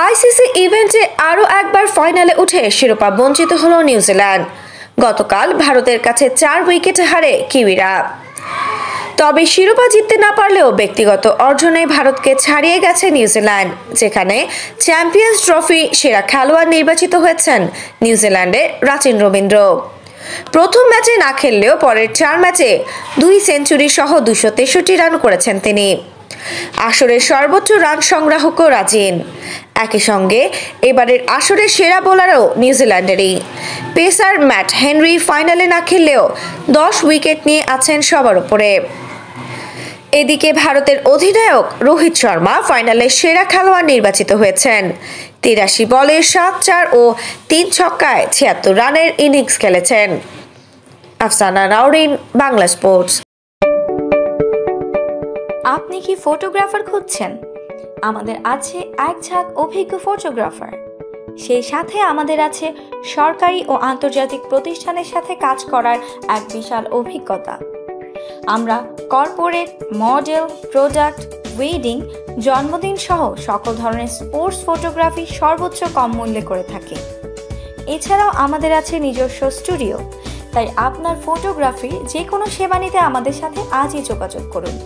ICC ইভেন্টে আরও একবার ফাইনালে উঠে শিরোপা বঞ্চিত হল নিউজিল্যান্ড। গতকাল ভারতের কাছে 4 উইকেটে হারে কিউইরা। তবে শিরোপা জিততে না পারলেও ব্যক্তিগত অর্জনে ভারতকে ছাড়িয়ে গেছে নিউজিল্যান্ড, যেখানে চ্যাম্পিয়ন্স ট্রফি সেরা খেলোয়াড় নির্বাচিত হয়েছেন নিউজিল্যান্ডের রাচিন রবীন্দ্র। প্রথম ম্যাচে না খেললেও পরের 4 ম্যাচে 2 সেঞ্চুরি সহ 263 রান করেছেন তিনি। আসরের সর্বোচ্চ রান সংগ্রাহকও রাচিন। একই সঙ্গে এবারের আসরের সেরা বোলারও নিউজিল্যান্ডেরই। পেসার ম্যাট হেনরি ফাইনালে না খেললেও 10 উইকেট নিয়ে আছেন সবার উপরে। এদিকে ভারতের অধিনায়ক রোহিত শর্মা ফাইনালে সেরা খেলোয়াড় নির্বাচিত হয়েছেন। 83 বলে 7-4 ও 3 ছক্কায় 76 রানের ইনিংস খেলেছেন। আফসানা নাওরিন, বাংলা স্পোর্টস। আপনি কি ফটোগ্রাফার খুঁজছেন? আমাদের আছে এক ঝাঁক অভিজ্ঞ ফটোগ্রাফার। সেই সাথে আমাদের আছে সরকারি ও আন্তর্জাতিক প্রতিষ্ঠানের সাথে কাজ করার এক বিশাল অভিজ্ঞতা। আমরা কর্পোরেট, মডেল, প্রোডাক্ট, ওয়েডিং, জন্মদিন সহ সকল ধরনের স্পোর্টস ফটোগ্রাফি সর্বোচ্চ কম মূল্যে করে থাকি। এছাড়াও আমাদের আছে নিজস্ব স্টুডিও। তাই আপনার ফটোগ্রাফির যে কোনো সেবা নিতে আমাদের সাথে আজই যোগাযোগ করুন।